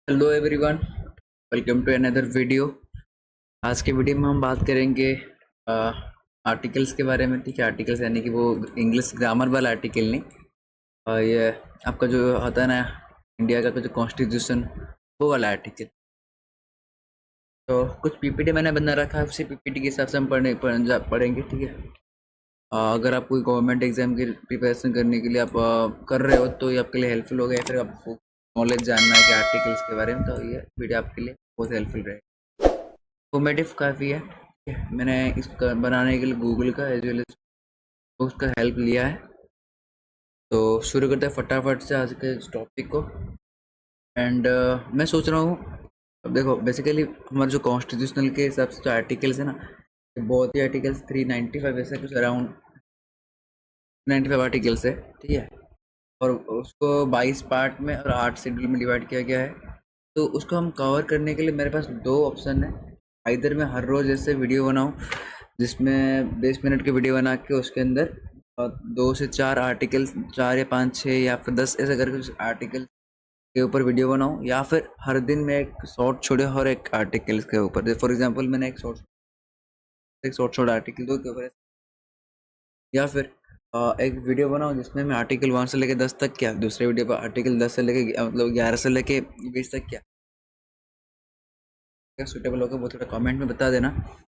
Hello everyone, welcome to another video. आज के video में हम बात करेंगे आर्टिकल्स के बारे में। ठीक है, आर्टिकल्स यानी कि वो इंग्लिश ग्रामर वाला आर्टिकल नहीं। ये आपका जो होता है ना, इंडिया का जो कॉन्स्टिट्यूशन, वो वाला आर्टिकल। तो कुछ पीपीटी मैंने बना रखा है, उसी पीपीटी के हिसाब से हम पढ़ेंगे। ठीक है। अगर आप कोई गवर्नमेंट एग्जाम की प्रिपरेशन करने के लिए आप कर रहे हो तो ये आपके लिए हेल्पफुल होगा, या फिर आपको नॉलेज जानना है कि आर्टिकल्स के बारे में, तो ये वीडियो आपके लिए बहुत हेल्पफुल रहेगा। इन्फॉर्मेटिव काफ़ी है। ठीक है, मैंने इसका बनाने के लिए गूगल का एज वेल एज उसका हेल्प लिया है। तो शुरू करते हैं फटाफट से आज के टॉपिक को। एंड मैं सोच रहा हूँ, अब देखो बेसिकली हमारे जो कॉन्स्टिट्यूशनल के हिसाब से जो आर्टिकल्स है ना, बहुत ही आर्टिकल्स 395 ऐसा कुछ अराउंड 95 आर्टिकल्स है। ठीक है, और उसको 22 पार्ट में और 8 शेड्यूल में डिवाइड किया गया है। तो उसको हम कवर करने के लिए मेरे पास दो ऑप्शन है। इधर मैं हर रोज़ ऐसे वीडियो बनाऊँ जिसमें 20 मिनट की वीडियो बना के उसके अंदर 2 से 4 आर्टिकल्स, 4 या 5 6 या फिर 10 ऐसे करके उस आर्टिकल के ऊपर वीडियो बनाऊँ, या फिर हर दिन मैं एक शॉर्ट छोड़े हर एक आर्टिकल्स के ऊपर। फॉर एग्जांपल मैंने एक शॉर्ट आर्टिकल दो के ऊपर, या फिर एक वीडियो बनाऊँ जिसमें मैं आर्टिकल 1 से लेके 10 तक क्या, दूसरे वीडियो पर आर्टिकल 10 से लेके मतलब 11 से लेके 20 तक क्या सूटेबल होगा, वो थोड़ा कमेंट में बता देना।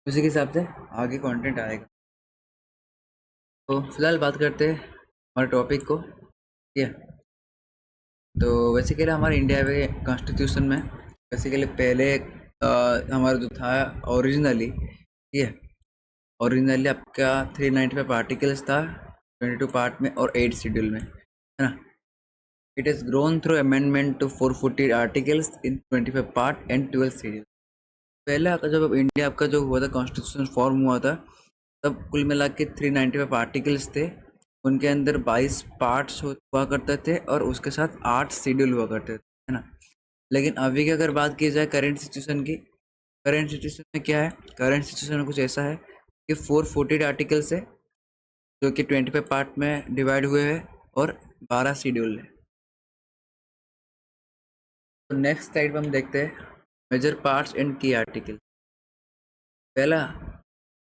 उसी के हिसाब से आगे कंटेंट आएगा। तो फिलहाल बात करते हैं हमारे टॉपिक को। ठीक है, तो बेसिकली हमारे इंडिया में कॉन्स्टिट्यूशन में बेसिकली पहले हमारा जो था ओरिजिनली, ठीक है, ओरिजिनली आपका 395 आर्टिकल्स था, 22 पार्ट में और 8 शेड्यूल में, है ना। It is grown through amendment to 440 articles in 25 part and 12 schedule. पहले आपका जब इंडिया आपका जो हुआ था कॉन्स्टिट्यूशन फॉर्म हुआ था, तब कुल मिला के 395 आर्टिकल्स थे। उनके अंदर 22 पार्ट्स हुआ करते थे और उसके साथ 8 शेड्यूल हुआ करते थे, है ना। लेकिन अभी की अगर बात की जाए करंट सिचुएशन की, करंट सिचुएशन में क्या है, करंट सिचुएशन में कुछ ऐसा है कि 440 आर्टिकल्स है जो कि 25 पार्ट में डिवाइड हुए हैं और 12 शेड्यूल है। तो नेक्स्ट स्लाइड में हम देखते हैं मेजर पार्ट्स एंड की आर्टिकल। पहला,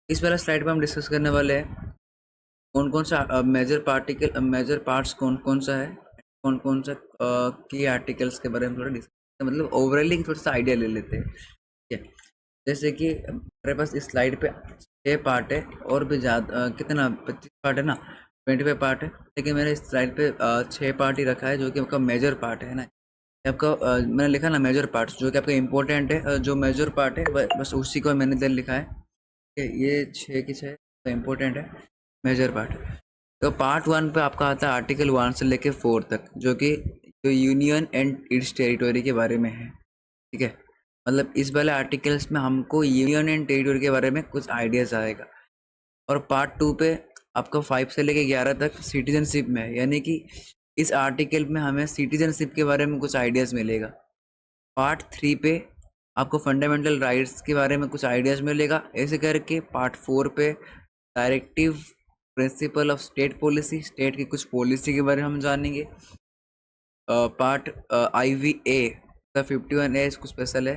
इस वाला स्लाइड में हम डिस्कस करने वाले हैं कौन कौन सा मेजर पार्ट्स कौन कौन सा है, कौन कौन सा की आर्टिकल्स के बारे में थोड़ा डिस्कस, मतलब ओवरऑली थोड़ा सा आइडिया ले लेते हैं। ठीक है, जैसे कि मेरे पास इस स्लाइड पे 6 पार्ट है, और भी ज़्यादा कितना 25 पार्ट है ना, 25 पार्ट है, लेकिन मैंने इस स्लाइड पे 6 पार्ट ही रखा है जो कि आपका मेजर पार्ट है ना। आपका मैंने लिखा ना मेजर पार्ट्स, जो कि आपका इंपॉर्टेंट है, जो मेजर पार्ट है बस उसी को मैंने इधर लिखा है कि ये 6 की 6 इंपॉर्टेंट है मेजर पार्ट। तो पार्ट 1 पे आपका आता है आर्टिकल 1 से लेके 4 तक, जो कि जो यूनियन एंड इट्स टेरिटोरी के बारे में है। ठीक है, मतलब इस वाले आर्टिकल्स में हमको यूनियन एंड टेरिटोरी के बारे में कुछ आइडियाज़ आएगा। और पार्ट 2 पे आपका 5 से लेके 11 तक सिटीजनशिप में है, यानी कि इस आर्टिकल में हमें सिटीजनशिप के बारे में कुछ आइडियाज़ मिलेगा। पार्ट 3 पे आपको फंडामेंटल राइट्स के बारे में कुछ आइडियाज़ मिलेगा। ऐसे करके पार्ट 4 पे directive principle of state policy, state की कुछ पॉलिसी के बारे में हम जानेंगे। पार्ट IVA का 51A कुछ स्पेशल है,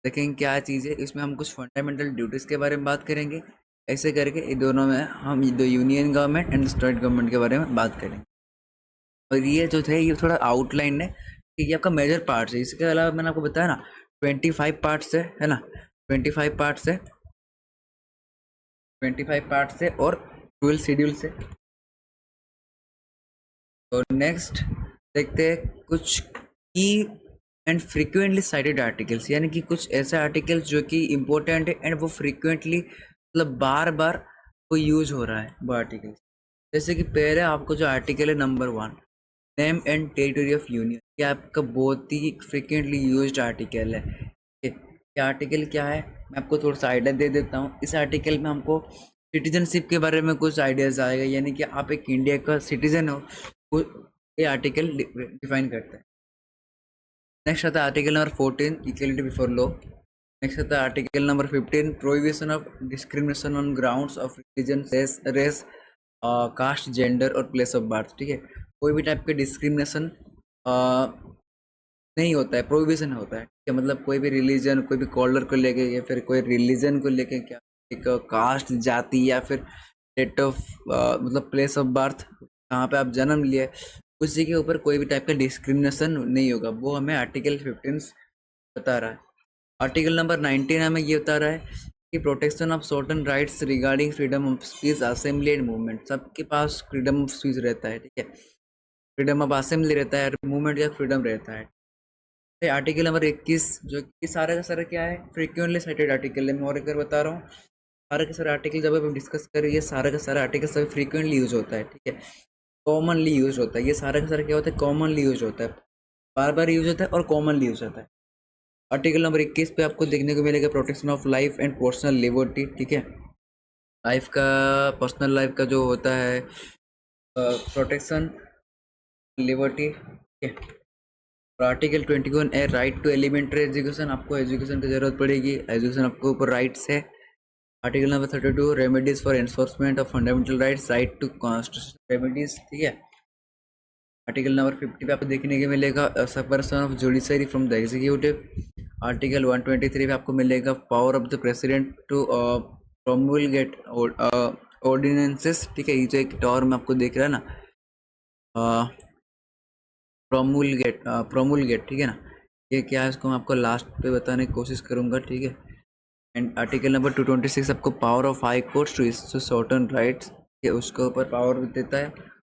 देखेंगे क्या चीज़ है इसमें। हम कुछ फंडामेंटल ड्यूटीज़ के बारे में बात करेंगे। ऐसे करके इन दोनों में हम the union government and state government के बारे में बात करेंगे। और ये जो थे ये थोड़ा आउटलाइन है कि ये आपका मेजर पार्ट्स है। इसके अलावा मैंने आपको बताया ना 25 पार्ट्स है ना, 25 पार्ट्स है, 25 पार्ट्स है और 12 शेड्यूल से। और नेक्स्ट देखते हैं कुछ की एंड फ्रीक्वेंटली साइटेड आर्टिकल्स, यानी कि कुछ ऐसे आर्टिकल्स जो कि इम्पोर्टेंट है एंड वो फ्रीक्वेंटली मतलब बार बार वो यूज हो रहा है वो आर्टिकल्स। जैसे कि पहले आपको जो आर्टिकल है number 1, name and territory of union, ये आपका बहुत ही फ्रिक्वेंटली यूज्ड आर्टिकल है। ये आर्टिकल क्या है मैं आपको थोड़ा सा आइडिया दे देता हूँ। इस आर्टिकल में हमको सिटीजनशिप के बारे में कुछ आइडियाज़ आएगा, यानी कि आप एक इंडिया का सिटीजन हो, वो ये आर्टिकल डिफाइन करता है। नेक्स्ट आता है article number 14, equality before law. Next आता है article number 15, prohibition of discrimination on grounds of religion, race, caste, gender और प्लेस ऑफ बर्थ। ठीक है, कोई भी टाइप के डिस्क्रिमिनेशन नहीं होता है, प्रोहिबिशन होता है, कि मतलब कोई भी रिलीजन, कोई भी कॉलर को लेके या फिर कोई रिलीजन को लेके, क्या एक कास्ट, जाति या फिर डेट ऑफ मतलब प्लेस ऑफ बर्थ, कहाँ पे आप जन्म लिए, उसी के ऊपर कोई भी टाइप का डिस्क्रिमिनेशन नहीं होगा। वो हमें आर्टिकल 15 बता रहा है। आर्टिकल नंबर 19 हमें ये बता रहा है कि protection of certain rights regarding freedom of speech, assembly and movement. सबके पास फ्रीडम ऑफ स्पीच रहता है, ठीक है, फ्रीडम ऑफ असेंबली रहता है, मूवमेंट का फ्रीडम रहता है। आर्टिकल नंबर 21 जो कि सारा का सारा क्या है, फ्रीक्वेंटली साइटेड आर्टिकल है। मैं और एक बार बता रहा हूँ, सारे के सारे आर्टिकल जब हम डिस्कस करें, ये सारा का सारा आर्टिकल सभी फ्रीक्वेंटली यूज होता है, ठीक है, कॉमनली यूज होता है। ये सारा का सारा क्या होता है, कॉमनली यूज होता है, बार बार यूज होता है और कॉमनली यूज होता है। आर्टिकल नंबर 21 पे आपको देखने को मिलेगा protection of life and personal liberty, ठीक है, लाइफ का, पर्सनल लाइफ का जो होता है प्रोटेक्शन, लिबर्टी, ठीक है। और आर्टिकल 21 है राइट टू एलिमेंट्री एजुकेशन, आपको एजुकेशन की जरूरत पड़ेगी, एजुकेशन आपको ऊपर राइट्स है। Article number 32 remedies for enforcement of fundamental rights, right to constitutional remedies, ठीक है। आर्टिकल नंबर 50 पे आपको देखने को मिलेगा separation of judiciary from the executive. Article 123 पे आपको मिलेगा power of the president to promulgate ordinances, ठीक है, ये जो एक टर्म आपको देख रहा है ना, प्रोमुलगेट, ठीक है ना, ये क्या है, इसको मैं आपको लास्ट पे बताने की कोशिश करूंगा, ठीक है। एंड आर्टिकल नंबर 226 आपको power of high courts to issue certain rights, ये उसके ऊपर पावर देता है।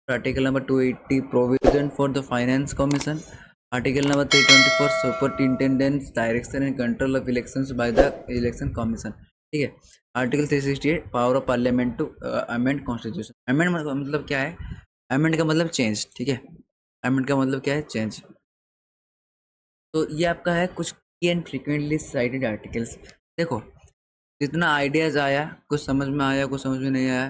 Article number 280 provision for the finance commission. Article number 324 superintendence direction and control of elections by the election commission, ठीक है। Article 368 power of parliament to amend constitution. Amend मतलब क्या है, अमेंड का मतलब चेंज, ठीक है, अमेंड का मतलब क्या है, चेंज। तो ये आपका है कुछ की एंड फ्रीक्वेंटली साइटेड आर्टिकल्स। देखो, जितना आइडियाज आया, कुछ समझ में आया, कुछ समझ में नहीं आया,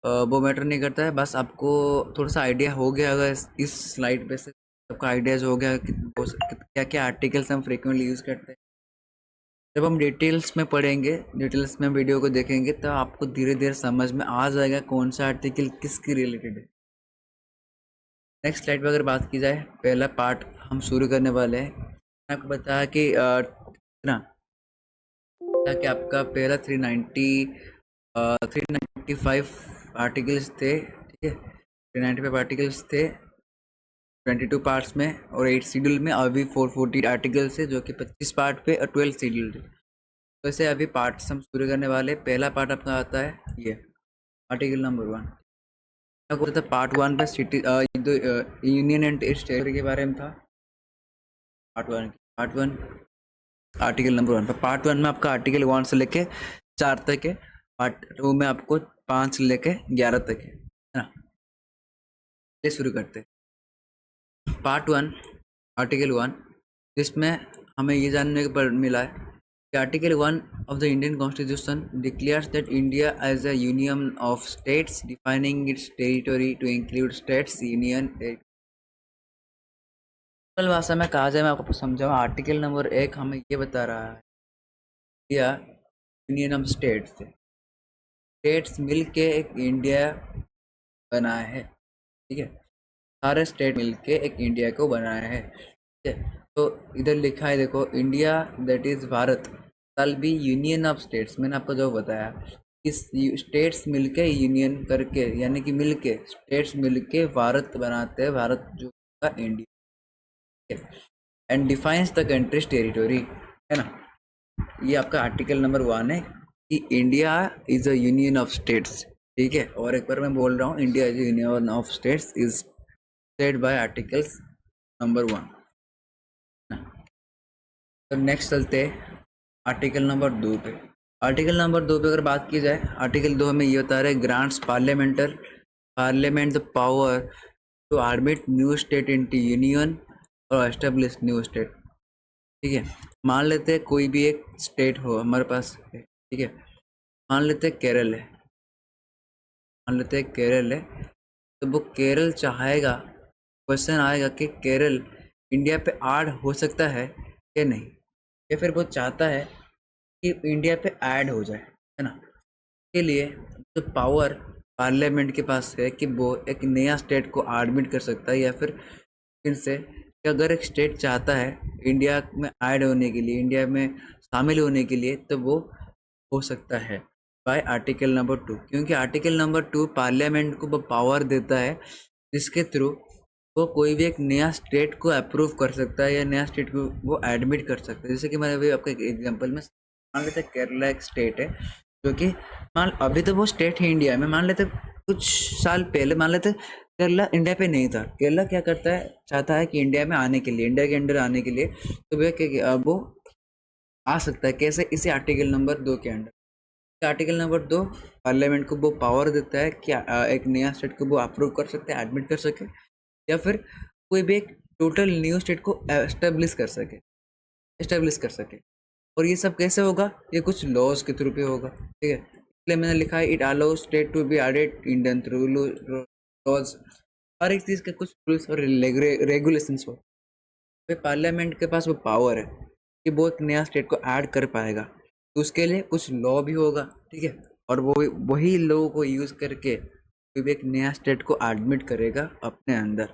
वो मैटर नहीं करता है, बस आपको थोड़ा सा आइडिया हो गया अगर इस स्लाइड पे से आपका आइडियाज हो गया कि क्या क्या आर्टिकल्स हम फ्रीक्वेंटली यूज़ करते हैं। जब हम डिटेल्स में पढ़ेंगे, डिटेल्स में वीडियो को देखेंगे, तो आपको धीरे धीरे समझ में आ जाएगा कौन सा आर्टिकल किसकी रिलेटेड है। नेक्स्ट स्लाइड पर अगर बात की जाए, पहला पार्ट हम शुरू करने वाले हैं। मैंने आपको बताया कि ना कि आपका पहला 395 आर्टिकल्स थे, ठीक है, 395 आर्टिकल्स थे 22 पार्ट्स में और 8 शेड्यूल में। अभी 440 आर्टिकल्स है जो कि 25 पार्ट पे और 12 शेड्यूल है। तो ऐसे अभी पार्ट्स हम शुरू करने वाले। पहला पार्ट आपका आता है ये आर्टिकल नंबर 1। आपको पता है पार्ट 1 पे सिटी यूनियन एंड टेरिटरी के बारे में था। पार्ट वन आर्टिकल नंबर 1 पे, पार्ट 1 में आपका आर्टिकल 1 से लेके 4 तक है, पार्ट 2 में आपको 5 से लेके 11 तक है ना। ये शुरू करते हैं पार्ट 1 आर्टिकल 1, जिसमें हमें ये जानने को मिला है कि article 1 of the Indian constitution declares that India as a union of states defining its territory to include states union. सरल भाषा में कहा जाए, मैं आपको समझाऊँ, आर्टिकल नंबर 1 हमें ये बता रहा है India union of states, states मिल के एक इंडिया बनाया है, ठीक है, सारे स्टेट मिलके एक इंडिया को बनाया है, ठीक है। तो इधर लिखा है देखो, India that is Bharat shall be union of states. मैंने आपको जो बताया, इस स्टेट्स मिलके यूनियन करके, यानी कि मिलके स्टेट्स मिलके भारत बनाते हैं, भारत जो का India, and defines the countries territory, है ना। ये आपका आर्टिकल नंबर 1 है कि India is a union of states, ठीक है। और एक बार मैं बोल रहा हूँ, India is union of states is state by articles number 1। तो नेक्स्ट चलते हैं आर्टिकल नंबर 2 पे। आर्टिकल नंबर 2 पे अगर बात की जाए, आर्टिकल 2 हमें ये बता रहा है grants parliament the power to admit new state into union और एस्टेब्लिश न्यू स्टेट, ठीक है। मान लेते हैं कोई भी एक स्टेट हो हमारे पास, ठीक है, मान लेते हैं केरल है, मान लेते हैं केरल है, तो वो केरल चाहेगा, क्वेश्चन आएगा कि केरल इंडिया पे ऐड हो सकता है या नहीं, या फिर वो चाहता है कि इंडिया पे ऐड हो जाए, है ना। के लिए जो पावर पार्लियामेंट के पास है कि वो एक नया स्टेट को एडमिट कर सकता है या फिर इनसे कि अगर एक स्टेट चाहता है इंडिया में ऐड होने के लिए, इंडिया में शामिल होने के लिए, तो वो हो सकता है बाय आर्टिकल नंबर 2, क्योंकि आर्टिकल नंबर 2 पार्लियामेंट को वो पावर देता है जिसके थ्रू वो कोई भी एक नया स्टेट को अप्रूव कर सकता है या नया स्टेट को वो एडमिट कर सकता है। जैसे कि मैं अभी आपका एग्जांपल में मान लेते हैं केरला एक स्टेट है, जो कि मान अभी तो वो स्टेट है इंडिया में, मान लेते कुछ साल पहले मान लेते केरला इंडिया पे नहीं था। केरला क्या करता है, चाहता है कि इंडिया में आने के लिए, इंडिया के अंडर आने के लिए, तो वो आ सकता है कैसे, इसी आर्टिकल नंबर 2 के अंडर। आर्टिकल नंबर 2 पार्लियामेंट को वो पावर देता है कि एक नया स्टेट को वो अप्रूव कर सकते हैं, एडमिट कर सके, या फिर कोई भी एक टोटल न्यू स्टेट को एस्टेब्लिश कर सके। और ये सब कैसे होगा, ये कुछ लॉज के थ्रू पे होगा, ठीक है। इसलिए मैंने लिखा है it allow state to be added Indian through laws. हर एक चीज़ के कुछ रूल्स और रेगुलेशंस हो, पार्लियामेंट के पास वो पावर है कि वो एक नया स्टेट को ऐड कर पाएगा, तो उसके लिए कुछ लॉ भी होगा, ठीक है। और वो वही लॉ को यूज़ करके कोई भी एक नया स्टेट को एडमिट करेगा अपने अंदर।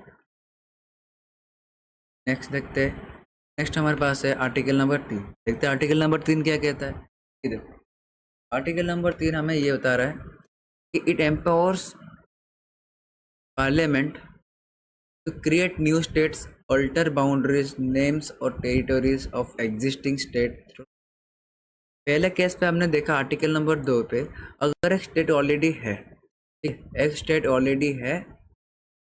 नेक्स्ट देखते हैं। नेक्स्ट हमारे पास है आर्टिकल नंबर 3। देखते हैं आर्टिकल नंबर 3 क्या कहता है। ठीक है, आर्टिकल नंबर 3 हमें ये बता रहा है कि it empowers parliament to create new states, alter boundaries, names और टेरिटोरीज ऑफ एग्जिस्टिंग स्टेट। पहले केस पे हमने देखा आर्टिकल नंबर 2 पे, अगर एक स्टेट ऑलरेडी है, एक स्टेट ऑलरेडी है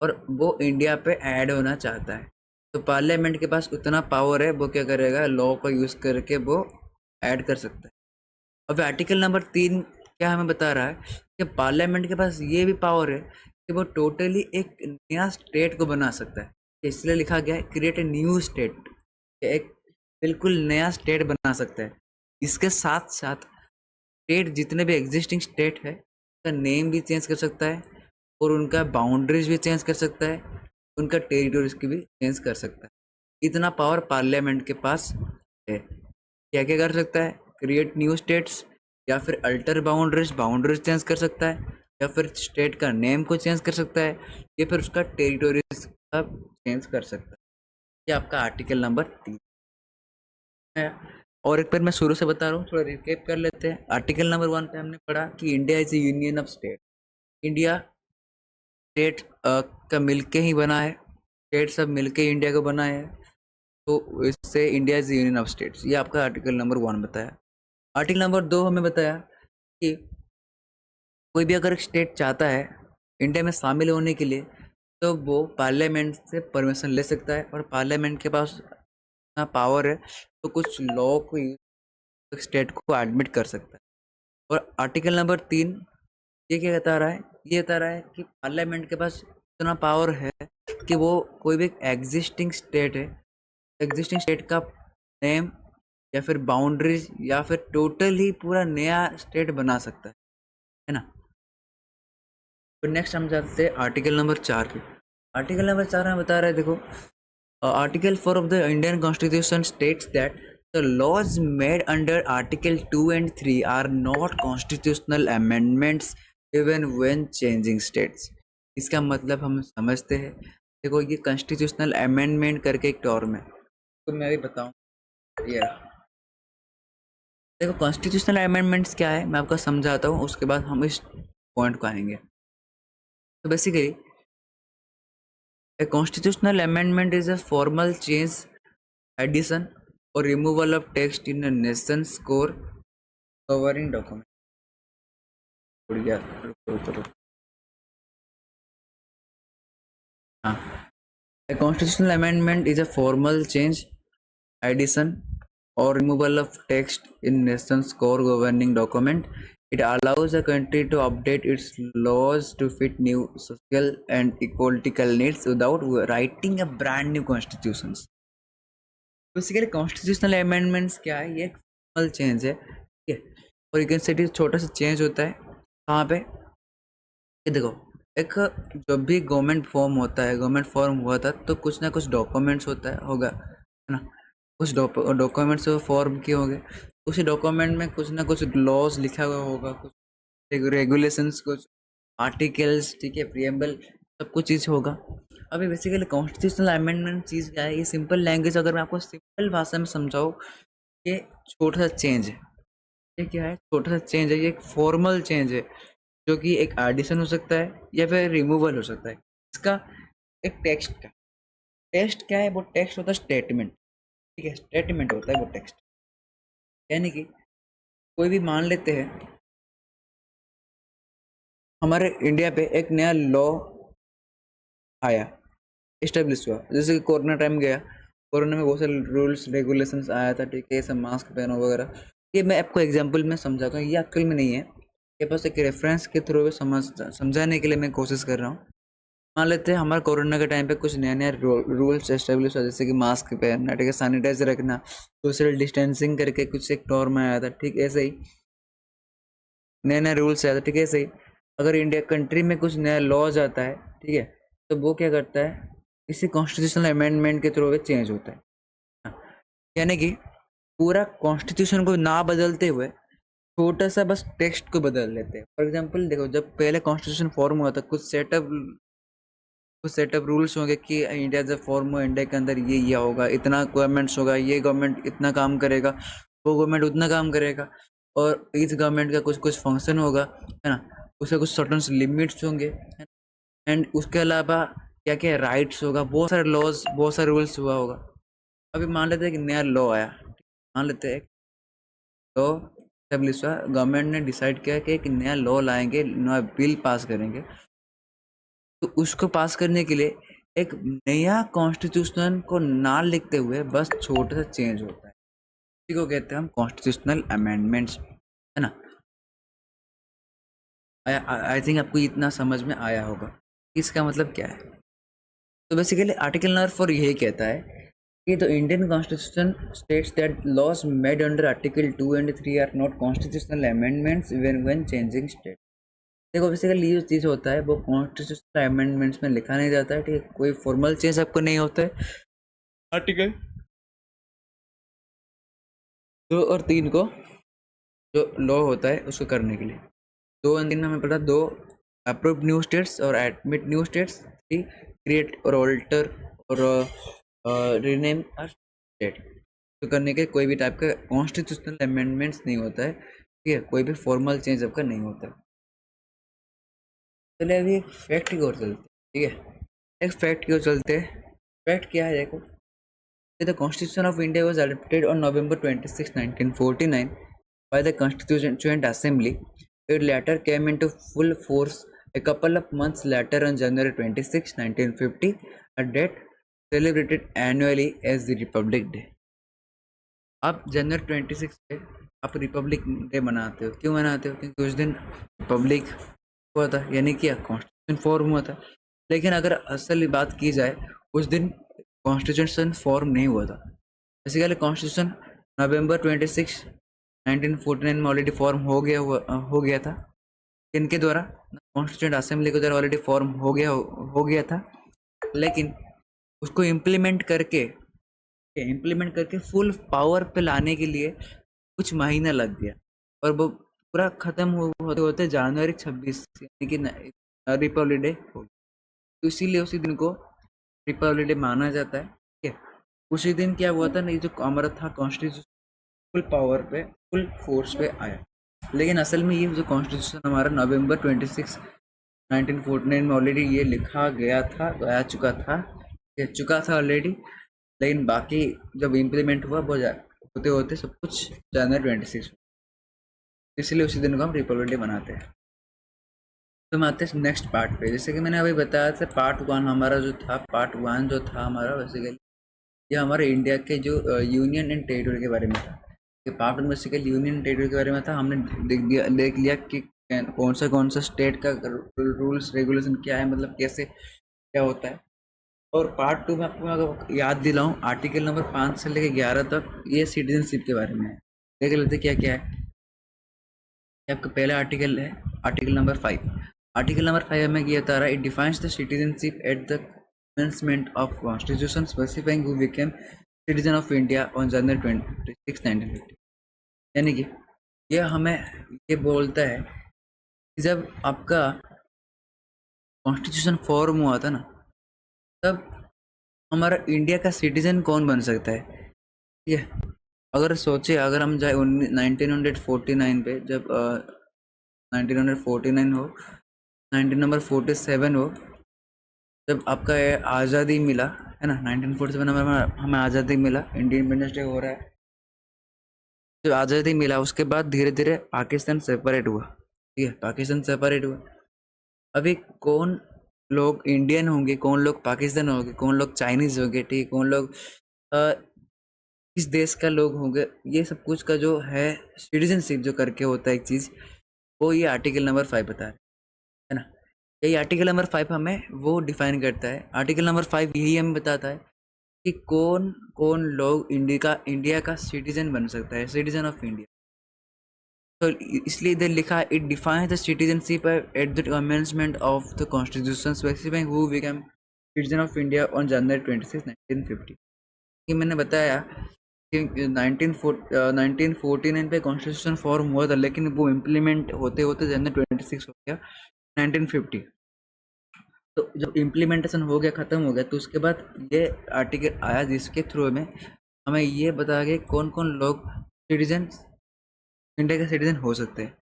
और वो इंडिया पे ऐड होना चाहता है, तो पार्लियामेंट के पास उतना पावर है, वो क्या करेगा, लॉ को यूज़ करके वो ऐड कर सकता है। अब आर्टिकल नंबर 3 क्या हमें बता रहा है कि पार्लियामेंट के पास ये भी पावर है कि वो टोटली एक नया स्टेट को बना सकता है। इसलिए लिखा गया है क्रिएट ए न्यू स्टेट, एक बिल्कुल नया स्टेट बना सकता है। इसके साथ साथ स्टेट जितने भी एग्जिस्टिंग स्टेट है उनका नेम भी चेंज कर सकता है और उनका बाउंड्रीज भी चेंज कर सकता है, उनका टेरिटोरीज की भी चेंज कर सकता है। इतना पावर पार्लियामेंट के पास है। क्या क्या कर सकता है, क्रिएट न्यू स्टेट्स, या फिर अल्टर बाउंड्रीज चेंज कर सकता है, या फिर स्टेट का नेम को चेंज कर सकता है, या फिर उसका टेरिटोरीज का चेंज कर सकता है। ये आपका आर्टिकल नंबर 3 है। और एक बार मैं शुरू से बता रहा हूँ, थोड़ा रिकेप कर लेते हैं। आर्टिकल नंबर 1 पे हमने पढ़ा कि India is A union of state. India state का मिलके ही बना है, स्टेट सब मिलके इंडिया को बना है, तो इससे India is union of states. ये आपका आर्टिकल नंबर 1 बताया। आर्टिकल नंबर 2 हमें बताया कि कोई भी अगर एक स्टेट चाहता है इंडिया में शामिल होने के लिए, तो वो पार्लियामेंट से परमिशन ले सकता है, और पार्लियामेंट के पास इतना पावर है तो कुछ लॉ को स्टेट को एडमिट कर सकता है। और आर्टिकल नंबर 3 ये क्या बता रहा है, ये बता रहा है कि पार्लियामेंट के पास इतना पावर है कि वो कोई भी एग्जिस्टिंग स्टेट है, एग्जिस्टिंग स्टेट का नेम या फिर बाउंड्रीज या फिर टोटल ही पूरा नया स्टेट बना सकता है ना। तो नेक्स्ट हम जाते हैं आर्टिकल नंबर 4 पे। आर्टिकल नंबर 4 हमें बता रहा है, देखो, article 4 of the Indian constitution states that the laws made under article 2 and 3 are not constitutional amendments even when changing states। इसका मतलब हम समझते हैं, देखो ये कॉन्स्टिट्यूशनल अमेंडमेंट करके एक टर्म है, तो मैं भी बताऊं। ये देखो कॉन्स्टिट्यूशनल अमेंडमेंट्स क्या है मैं आपको समझाता हूँ, उसके बाद हम इस पॉइंट को आएंगे। तो basically a constitutional amendment is a formal change, addition or removal of text in a nation's core governing document। A constitutional amendment is a formal change, addition or removal of text in nation's core governing document। It allows a country to update its laws to fit new social and ecological needs without writing a brand new constitutions। Basically constitutional amendments क्या है, ये एक formal change है, ठीक है। और एक city छोटा सा चेंज होता है कहाँ पे, ये देखो, एक जब भी गवर्नमेंट फॉर्म होता है, गवर्नमेंट फॉर्म हुआ था तो कुछ ना कुछ डॉक्यूमेंट्स होता है होगा, है ना। कुछ डॉक्यूमेंट्स फॉर्म किए होंगे, उसी डॉक्यूमेंट में कुछ ना कुछ लॉज लिखा हुआ होगा, कुछ रेगुलेशंस, कुछ आर्टिकल्स, ठीक है, प्रिएम्बल सब कुछ चीज़ होगा। अभी बेसिकली कॉन्स्टिट्यूशनल अमेंडमेंट चीज़ क्या है, ये सिंपल लैंग्वेज अगर मैं आपको सिंपल भाषा में समझाऊँ, ये छोटा सा चेंज है। ये क्या है, छोटा सा चेंज है, ये एक फॉर्मल चेंज है जो कि एक एडिशन हो सकता है या फिर रिमूवल हो सकता है। इसका एक टेक्स्ट क्या है, वो टेक्स्ट होता है स्टेटमेंट, ठीक है, स्टेटमेंट होता है वो टेक्स्ट। यानी कि कोई भी मान लेते हैं हमारे इंडिया पे एक नया लॉ आया, इस्टेब्लिश हुआ, जैसे कि कोरोना टाइम गया, कोरोना में बहुत सारे रूल्स रेगुलेशंस आया था, ठीक है, सब मास्क पहनो वगैरह। ये मैं आपको एग्जांपल में समझाता हूँ, ये अक्ल में नहीं है, ये बस एक रेफरेंस के थ्रू समझाने के लिए मैं कोशिश कर रहा हूँ। मान लेते हैं हमारा कोरोना के टाइम पे कुछ नया नया रूल्स एस्टेब्लिश हुआ, जैसे कि मास्क पहनना, ठीक है, सैनिटाइजर रखना, सोशल डिस्टेंसिंग करके कुछ एक नॉर्म आया था, ठीक, ऐसे ही नया नया रूल्स आया था, ठीक है। ऐसे ही अगर इंडिया कंट्री में कुछ नया लॉज आता है, ठीक है, तो वो क्या करता है, इसी कॉन्स्टिट्यूशनल अमेंडमेंट के थ्रू चेंज होता है। यानी कि पूरा कॉन्स्टिट्यूशन को ना बदलते हुए छोटा सा बस टेक्स्ट को बदल लेते हैं। फॉर एग्जांपल देखो, जब पहले कॉन्स्टिट्यूशन फॉर्म हुआ था, कुछ सेटअप रूल्स होंगे कि इंडिया जब फॉर्म हुआ, इंडिया के अंदर ये होगा, इतना गवर्नमेंट्स होगा, ये गवर्नमेंट इतना काम करेगा, वो गवर्नमेंट उतना काम करेगा, और इस गवर्नमेंट का कुछ कुछ फंक्शन होगा, है ना, उसके कुछ सर्टन लिमिट्स होंगे, एंड उसके अलावा क्या क्या राइट्स होगा, बहुत सारे लॉज, बहुत सारे रूल्स हुआ होगा। अभी मान लेते हैं कि नया लॉ आया, मान लेते हैं लॉ एस्टेब्लिश हुआ, गवर्नमेंट ने डिसाइड किया कि एक नया लॉ लाएंगे, नया बिल पास करेंगे, तो उसको पास करने के लिए एक नया कॉन्स्टिट्यूशन को ना लिखते हुए बस छोटा सा चेंज होता है, इसी को कहते हैं हम कॉन्स्टिट्यूशनल अमेंडमेंट्स, है ना। आई थिंक आपको इतना समझ में आया होगा इसका मतलब क्या है। तो बेसिकली आर्टिकल नंबर 4 यही कहता है कि the Indian constitution states that laws made under article 2 and 3 are not constitutional amendments when changing state. देखो बेसिकली ये चीज़ होता है, वो कॉन्स्टिट्यूशनल अमेंडमेंट्स में लिखा नहीं जाता है, ठीक है, कोई फॉर्मल चेंज आपको नहीं होता है आर्टिकल 2 और 3 को, जो लॉ होता है उसको करने के लिए। 2 और 3 में हमें पता, 2 अप्रूव न्यू स्टेट्स और एडमिट न्यू स्टेट्स, 3 क्रिएट और ऑल्टर और रीनेम अ स्टेट। तो करने के कोई भी टाइप का कॉन्स्टिट्यूशनल अमेंडमेंट्स नहीं होता है, ठीक है, कोई भी फॉर्मल चेंज आपका नहीं होता है। चलिए अभी एक फैक्ट की ओर चलते हैं, ठीक है, एक फैक्ट की ओर चलते हैं। फैक्ट क्या है, देखो, the Constitution of India was adopted on November 26, 1949 by the Constituent Assembly. It later came into full force a couple of months later on January 26, 1950, a date celebrated annually as the Republic Day. आप जनवरी 26 पे आप Republic day मनाते हो, क्यों मनाते हो, क्योंकि उस दिन रिपब्लिक हुआ था, यानी कि कॉन्स्टिट्यूशन फॉर्म हुआ था। लेकिन अगर असल बात की जाए, उस दिन कॉन्स्टिट्यूशन फॉर्म नहीं हुआ था। बेसिकली कॉन्स्टिट्यूशन नवंबर 26, 1949 में ऑलरेडी फॉर्म हो गया था, इनके द्वारा, कॉन्स्टिट्यूंट असेंबली के द्वारा ऑलरेडी फॉर्म हो गया था। लेकिन उसको इम्प्लीमेंट करके फुल पावर पे लाने के लिए कुछ महीना लग गया, और वो पूरा ख़त्म होते होते जनवरी 26 यानी कि रिपब्लिक डे हो गया। तो इसीलिए उसी दिन को रिपब्लिक डे माना जाता है, ठीक है। उसी दिन क्या हुआ था, नहीं, जो हमारा था कॉन्स्टिट्यूशन फुल पावर पे, फुल फोर्स पे आया। लेकिन असल में ये जो कॉन्स्टिट्यूशन हमारा नवंबर 26, 1949 में ऑलरेडी ये लिखा गया था, आ चुका था ऑलरेडी। लेकिन बाकी जब इम्प्लीमेंट हुआ वो होते होते सब कुछ जनवरी 26, इसलिए उसी दिन को हम रिपब्लिक डे मनाते हैं। तो हम आते हैं नेक्स्ट पार्ट पे। जैसे कि मैंने अभी बताया था, पार्ट 1 हमारा जो था, पार्ट 1 जो था हमारा, बेसिकली ये हमारे इंडिया के जो यूनियन एंड टेरिटरी के बारे में था। Part 1 basically union and territory के बारे में था। हमने देख लिया कि कौन सा स्टेट का रूल्स रेगुलेशन क्या है, मतलब कैसे क्या होता है। और पार्ट 2 में आपको अगर याद दिलाऊं, आर्टिकल नंबर 5 से लेकर 11 तक ये सिटीजनशिप के बारे में है। देख लेते क्या क्या है। आपका पहला आर्टिकल है आर्टिकल नंबर 5। आर्टिकल नंबर 5 में ये बता रहा है, it defines the citizenship at the commencement of constitution specifying who became citizen of India on January 26, 1950। यानी कि यह हमें ये बोलता है कि जब आपका कॉन्स्टिट्यूशन फॉर्म हुआ था ना, तब हमारा इंडिया का सिटीजन कौन बन सकता है, ठीक है। अगर सोचे, अगर हम जाए 1949 पे, जब 1949 हो, 1947 हो, जब आपका ये आज़ादी मिला है ना, 1947 में हमें आज़ादी मिला, इंडिपेंडेंस डे हो रहा है। जब आज़ादी मिला उसके बाद धीरे धीरे पाकिस्तान सेपरेट हुआ, ठीक है, पाकिस्तान सेपरेट हुआ। अभी कौन लोग इंडियन होंगे, कौन लोग पाकिस्तान होंगे, कौन लोग चाइनीज़ होंगे, ठीक है, कौन लोग किस देश का लोग होंगे, ये सब कुछ का जो है सिटीजनशिप जो करके होता है एक चीज़, वो ये आर्टिकल नंबर 5 बता रहा है ना। यही आर्टिकल नंबर 5 हमें वो डिफाइन करता है। आर्टिकल नंबर 5 यही हमें बताता है कि कौन कौन लोग इंडिया का सिटीजन बन सकता है, सिटीजन ऑफ इंडिया। तो इसलिए इधर लिखा है, it defines the citizenship at the commencement of the constitution specifying who become citizen of India on January 26, 1950। ये मैंने बताया कि 1949 पे कॉन्स्टिट्यूशन फॉर्म हुआ था, लेकिन वो इम्प्लीमेंट होते होते जनवरी 26 हो गया 1950। तो जब इम्प्लीमेंटेशन हो गया, ख़त्म हो गया, तो उसके बाद ये आर्टिकल आया जिसके थ्रू में हमें ये बताया गया कौन कौन लोग सिटीजन, इंडिया के सिटीजन हो सकते हैं,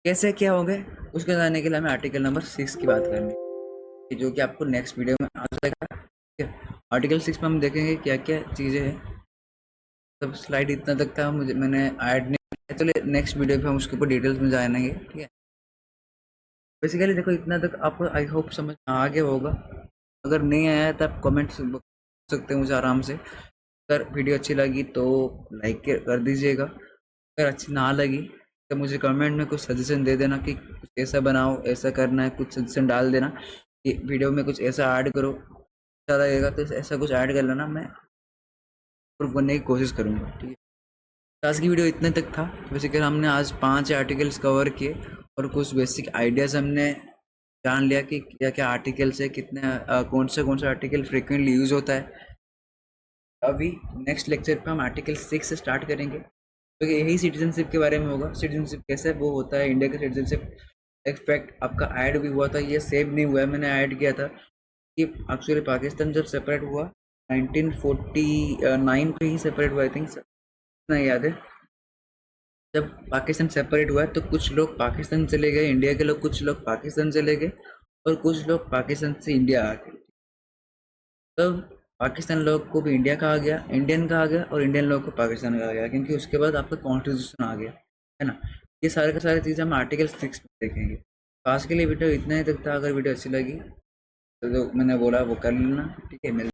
कैसे क्या हो गए। उसके जाने के लिए हमें आर्टिकल नंबर 6 की बात करनी है, जो कि आपको नेक्स्ट वीडियो में आ जाएगा, ठीक है। आर्टिकल 6 में हम देखेंगे क्या क्या चीज़ें हैं। सब स्लाइड इतना तक था, मैंने ऐड नहीं किया, चलिए नेक्स्ट वीडियो पे हम उसके ऊपर डिटेल्स में जानेंगे, ठीक है। बेसिकली देखो, इतना तक आपको आई होप समझ आ गया होगा। अगर नहीं आया तो आप कमेंट्स सकते हैं मुझे आराम से। अगर वीडियो अच्छी लगी तो लाइक कर दीजिएगा, अगर अच्छी ना लगी तो मुझे कमेंट में कुछ सजेशन दे देना कि कुछ ऐसा बनाओ, ऐसा करना है, कुछ सजेशन डाल देना कि वीडियो में कुछ ऐसा ऐड करो, अच्छा लगेगा तो ऐसा कुछ ऐड कर लेना, मैं प्रूव करने की कोशिश करूँगा, ठीक है। आज की वीडियो इतने तक था। बेसिकली हमने आज 5 आर्टिकल्स कवर किए और कुछ बेसिक आइडियाज़ हमने जान लिया कि क्या क्या आर्टिकल्स है, कितने कौन सा आर्टिकल फ्रिक्वेंटली यूज़ होता है। अभी नेक्स्ट लेक्चर पे हम आर्टिकल 6 से स्टार्ट करेंगे, क्योंकि यही सिटीजनशिप के बारे में होगा। सिटीजनशिप कैसे वो होता है, इंडिया का सिटीजनशिप एक्सपेक्ट आपका ऐड भी हुआ था, ये सेव नहीं हुआ है, मैंने ऐड किया था कि एक्चुअली पाकिस्तान जब सेपरेट हुआ 1949 पे ही सेपरेट हुआ, आई थिंक, इतना याद है। जब पाकिस्तान सेपरेट हुआ तो कुछ लोग पाकिस्तान चले गए, इंडिया के लोग, कुछ लोग पाकिस्तान चले गए और कुछ लोग पाकिस्तान से इंडिया आ गए। तब पाकिस्तान लोग को भी इंडिया कहा गया, इंडियन कहा गया, और इंडियन लोग को पाकिस्तान कहा गया, क्योंकि उसके बाद आपका कॉन्स्टिट्यूशन आ गया, है ना। ये सारे का सारी चीज़ें हम आर्टिकल 6 में देखेंगे। तो आज के लिए वीडियो इतना ही तक था। अगर वीडियो अच्छी लगी तो जो मैंने बोला वो कर लेना, ठीक है।